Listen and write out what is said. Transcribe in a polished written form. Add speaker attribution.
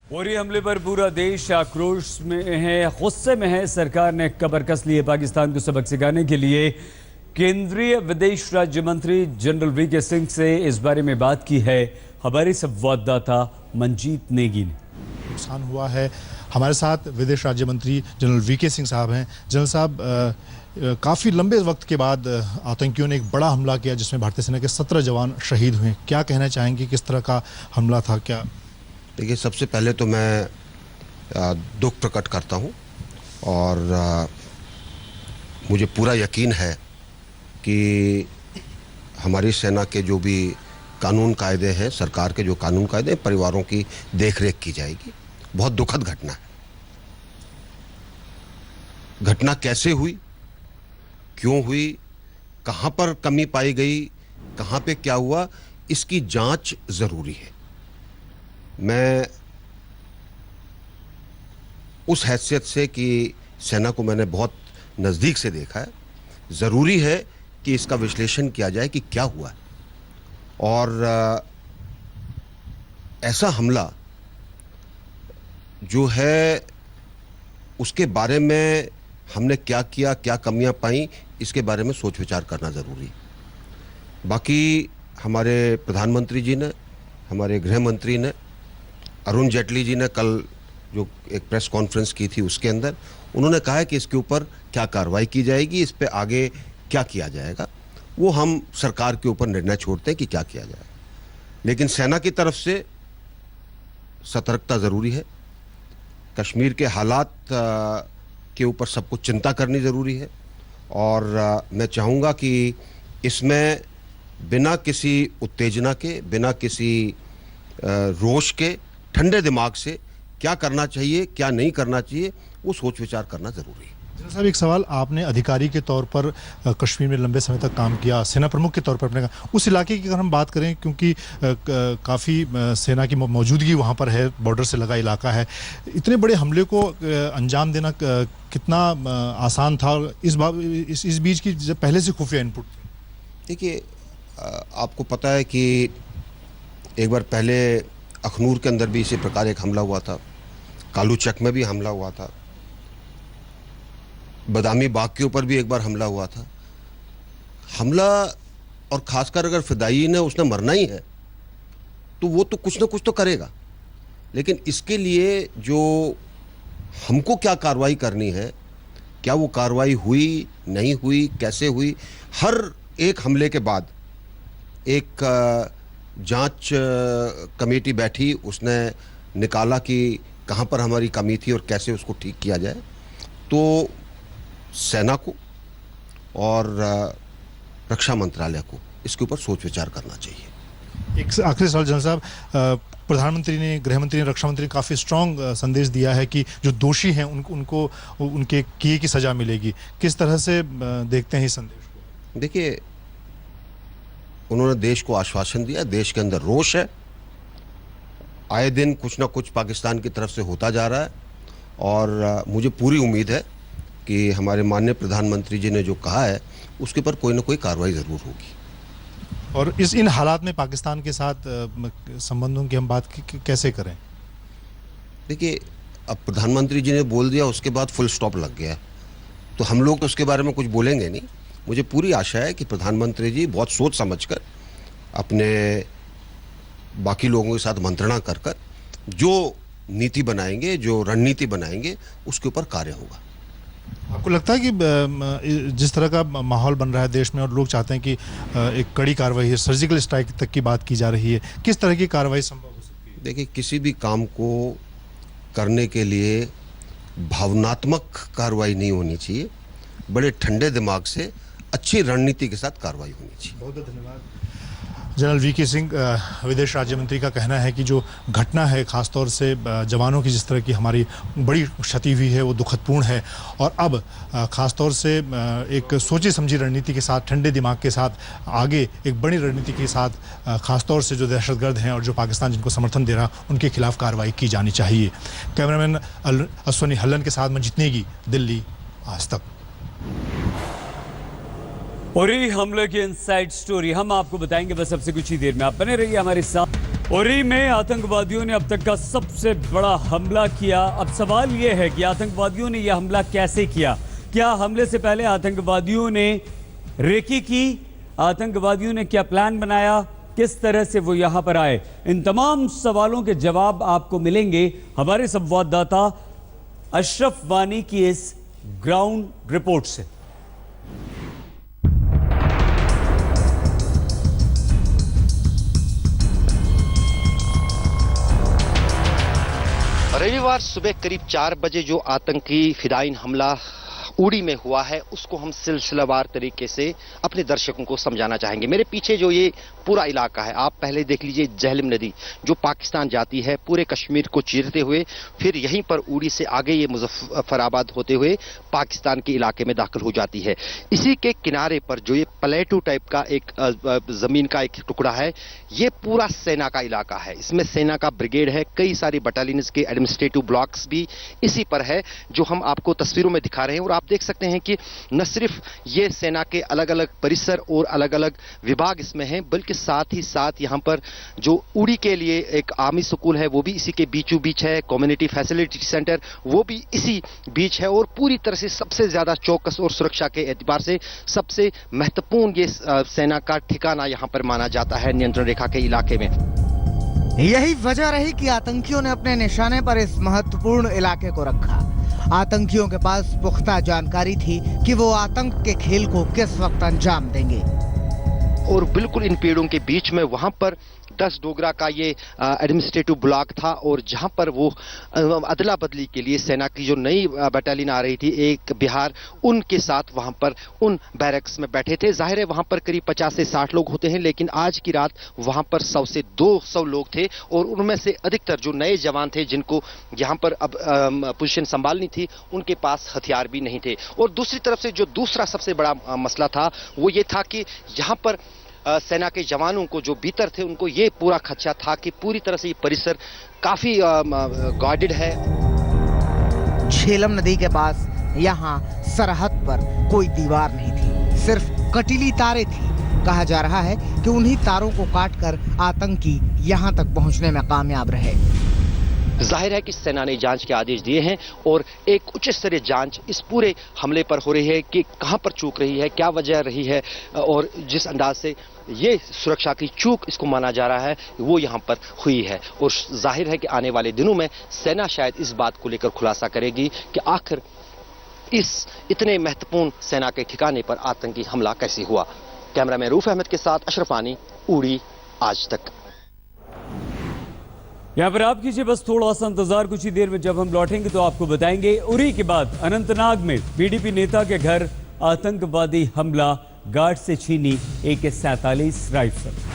Speaker 1: उरी हमले पर पूरा देश आक्रोश में है, गुस्से में है। सरकार ने कमर कस ली है। पाकिस्तान को सबक सिखाने के लिए केंद्रीय विदेश राज्य मंत्री जनरल वीके सिंह से इस बारे में बात की है हमारे संवाददाता मंजीत नेगी ने।
Speaker 2: नुकसान हुआ है। हमारे साथ विदेश राज्य मंत्री जनरल वीके सिंह साहब हैं। जनरल साहब, काफ़ी लंबे वक्त के बाद आतंकियों ने एक बड़ा हमला किया जिसमें भारतीय सेना के 17 जवान शहीद हुए। क्या कहना चाहेंगे, किस तरह का हमला था? क्या
Speaker 3: देखिए, सबसे पहले तो मैं दुख प्रकट करता हूं और मुझे पूरा यकीन है कि हमारी सेना के जो भी कानून कायदे हैं, सरकार के जो कानून कायदे हैं, परिवारों की देखरेख की जाएगी। बहुत दुखद घटना है। घटना कैसे हुई, क्यों हुई, कहां पर कमी पाई गई, कहां पे क्या हुआ, इसकी जांच जरूरी है। मैं उस हैसियत से कि सेना को मैंने बहुत नज़दीक से देखा है, ज़रूरी है कि इसका विश्लेषण किया जाए कि क्या हुआ है। और ऐसा हमला जो है उसके बारे में हमने क्या किया, क्या कमियां पाई, इसके बारे में सोच विचार करना ज़रूरी है। बाकी हमारे प्रधानमंत्री जी ने, हमारे गृह मंत्री ने, अरुण जेटली जी ने कल जो एक प्रेस कॉन्फ्रेंस की थी उसके अंदर उन्होंने कहा है कि इसके ऊपर क्या कार्रवाई की जाएगी, इस पे आगे क्या किया जाएगा, वो हम सरकार के ऊपर निर्णय छोड़ते हैं कि क्या किया जाए। लेकिन सेना की तरफ से सतर्कता ज़रूरी है। कश्मीर के हालात के ऊपर सबको चिंता करनी ज़रूरी है और मैं चाहूँगा कि इसमें बिना किसी उत्तेजना के, बिना किसी रोष के, ठंडे दिमाग से क्या करना चाहिए, क्या नहीं करना चाहिए, वो सोच विचार करना जरूरी है।
Speaker 2: जनरल साहब, एक सवाल, आपने अधिकारी के तौर पर कश्मीर में लंबे समय तक काम किया, सेना प्रमुख के तौर पर आपने कहा, उस इलाके की अगर हम बात करें, क्योंकि काफ़ी सेना की मौजूदगी वहाँ पर है, बॉर्डर से लगा इलाका है, इतने बड़े हमले को अंजाम देना कितना आसान था? इस बीच की पहले से खुफिया इनपुट?
Speaker 3: देखिए, आपको पता है कि एक बार पहले अखनूर के अंदर भी इसी प्रकार एक हमला हुआ था, कालू चक में भी हमला हुआ था, बदामी बाग के ऊपर भी एक बार हमला हुआ था। हमला, और खासकर अगर फिदाई ने उसने मरना ही है तो वो तो कुछ ना कुछ तो करेगा। लेकिन इसके लिए जो हमको क्या कार्रवाई करनी है, क्या वो कार्रवाई हुई, नहीं हुई, कैसे हुई, हर एक हमले के बाद एक जांच कमेटी बैठी, उसने निकाला कि कहां पर हमारी कमी थी और कैसे उसको ठीक किया जाए। तो सेना को और रक्षा मंत्रालय को इसके ऊपर सोच विचार करना चाहिए।
Speaker 2: एक आखिरी सवाल जनरल साहब, प्रधानमंत्री ने, गृह मंत्री ने, रक्षा मंत्री ने काफ़ी स्ट्रॉन्ग संदेश दिया है कि जो दोषी हैं उनको उनके किए की सज़ा मिलेगी। किस तरह से देखते हैं इस संदेश को?
Speaker 3: देखिए, उन्होंने देश को आश्वासन दिया, देश के अंदर रोष है, आए दिन कुछ ना कुछ पाकिस्तान की तरफ से होता जा रहा है और मुझे पूरी उम्मीद है कि हमारे माननीय प्रधानमंत्री जी ने जो कहा है उसके ऊपर कोई ना कोई कार्रवाई ज़रूर होगी।
Speaker 2: और इन हालात में पाकिस्तान के साथ संबंधों की हम बात कैसे करें?
Speaker 3: देखिए, अब प्रधानमंत्री जी ने बोल दिया, उसके बाद फुल स्टॉप लग गया, तो हम लोग तो उसके बारे में कुछ बोलेंगे नहीं। मुझे पूरी आशा है कि प्रधानमंत्री जी बहुत सोच समझकर अपने बाकी लोगों के साथ मंत्रणा कर कर जो नीति बनाएंगे, जो रणनीति बनाएंगे, उसके ऊपर कार्य होगा।
Speaker 2: आपको लगता है कि जिस तरह का माहौल बन रहा है देश में और लोग चाहते हैं कि एक कड़ी कार्रवाई है, सर्जिकल स्ट्राइक तक की बात की जा रही है, किस तरह की कार्रवाई संभव हो सकती है?
Speaker 3: देखिए, किसी भी काम को करने के लिए भावनात्मक कार्रवाई नहीं होनी चाहिए, बड़े ठंडे दिमाग से अच्छी रणनीति के साथ कार्रवाई होनी चाहिए।
Speaker 2: बहुत बहुत धन्यवाद। जनरल वीके सिंह, विदेश राज्य मंत्री का कहना है कि जो घटना है, खासतौर से जवानों की जिस तरह की हमारी बड़ी क्षति हुई है, वो दुखदपूर्ण है और अब खासतौर से एक सोची समझी रणनीति के साथ, ठंडे दिमाग के साथ, आगे एक बड़ी रणनीति के साथ खासतौर से जो दहशतगर्द हैं और जो पाकिस्तान जिनको समर्थन दे रहा, उनके खिलाफ कार्रवाई की जानी चाहिए। कैमरामैन अश्वनी हल्लन के साथ मंजीत नेगी, दिल्ली, आज तक।
Speaker 1: उरी हमले की इनसाइड स्टोरी हम आपको बताएंगे बस अब से कुछ ही देर में। आप बने रहिए हमारे साथ। उरी में आतंकवादियों ने अब तक का सबसे बड़ा हमला किया। अब सवाल यह है कि आतंकवादियों ने यह हमला कैसे किया? क्या हमले से पहले आतंकवादियों ने रेकी की? आतंकवादियों ने क्या प्लान बनाया? किस तरह से वो यहां पर आए? इन तमाम सवालों के जवाब आपको मिलेंगे हमारे संवाददाता अशरफ वानी की इस ग्राउंड रिपोर्ट से।
Speaker 4: रविवार सुबह करीब 4 बजे जो आतंकी फिदायीन हमला उड़ी में हुआ है उसको हम सिलसिलावार तरीके से अपने दर्शकों को समझाना चाहेंगे। मेरे पीछे जो ये पूरा इलाका है, आप पहले देख लीजिए, झेलम नदी जो पाकिस्तान जाती है पूरे कश्मीर को चीरते हुए, फिर यहीं पर उड़ी से आगे ये मुजफ्फराबाद होते हुए पाकिस्तान के इलाके में दाखिल हो जाती है। इसी के किनारे पर जो ये प्लेटू टाइप का एक जमीन का एक टुकड़ा है, ये पूरा सेना का इलाका है। इसमें सेना का ब्रिगेड है, कई सारी बटालियंस के एडमिनिस्ट्रेटिव ब्लॉक्स भी इसी पर है जो हम आपको तस्वीरों में दिखा रहे हैं। और आप देख सकते हैं कि न सिर्फ ये सेना के अलग अलग परिसर और अलग अलग विभाग इसमें हैं, बल्कि साथ ही साथ यहाँ पर जो उड़ी के लिए एक आर्मी स्कूल है वो भी इसी के बीचों बीच है, कम्युनिटी फैसिलिटी सेंटर वो भी इसी बीच है। और पूरी तरह से सबसे ज्यादा चौकस और सुरक्षा के एतबार से सबसे महत्वपूर्ण ये सेना का ठिकाना यहाँ पर माना जाता है नियंत्रण रेखा के इलाके में।
Speaker 5: यही वजह रही कि आतंकियों ने अपने निशाने पर इस महत्वपूर्ण इलाके को रखा। आतंकियों के पास पुख्ता जानकारी थी कि वो आतंक के खेल को किस वक्त अंजाम देंगे।
Speaker 4: और बिल्कुल इन पेड़ों के बीच में वहां पर 10 डोगरा का ये एडमिनिस्ट्रेटिव ब्लॉक था, और जहां पर वो अदला बदली के लिए सेना की जो नई बटालियन आ रही थी एक बिहार, उनके साथ वहां पर उन बैरक्स में बैठे थे। जाहिर है वहां पर करीब 50 से 60 लोग होते हैं, लेकिन आज की रात वहां पर 100 से 200 लोग थे, और उनमें से अधिकतर जो नए जवान थे जिनको यहाँ पर अब पोजीशन संभालनी थी, उनके पास हथियार भी नहीं थे। और दूसरी तरफ से जो दूसरा सबसे बड़ा मसला था वो ये था कि यहाँ पर सेना के जवानों को जो भीतर थे उनको ये पूरा खदशा था कि पूरी तरह से ये परिसर काफी गार्डेड है।
Speaker 5: झेलम नदी के पास यहाँ सरहद पर कोई दीवार नहीं थी, सिर्फ कटीली तारें थी। कहा जा रहा है कि उन्हीं तारों को काटकर आतंकी यहाँ तक पहुँचने में कामयाब रहे।
Speaker 4: जाहिर है कि सेना ने जांच के आदेश दिए हैं और एक उच्च स्तरीय जांच इस पूरे हमले पर हो रही है कि कहां पर चूक रही है, क्या वजह रही है, और जिस अंदाज से ये सुरक्षा की चूक इसको माना जा रहा है वो यहां पर हुई है। और जाहिर है कि आने वाले दिनों में सेना शायद इस बात को लेकर खुलासा करेगी कि आखिर इस इतने महत्वपूर्ण सेना के ठिकाने पर आतंकी हमला कैसे हुआ। कैमरामैन रूफ अहमद के साथ अशरफ वानी, उड़ी आज तक।
Speaker 1: यहाँ पर आप कीजिए बस थोड़ा सा इंतजार, कुछ ही देर में जब हम लौटेंगे तो आपको बताएंगे। उरी के बाद अनंतनाग में पीडीपी नेता के घर आतंकवादी हमला, गार्ड से छीनी AK-47 राइफल।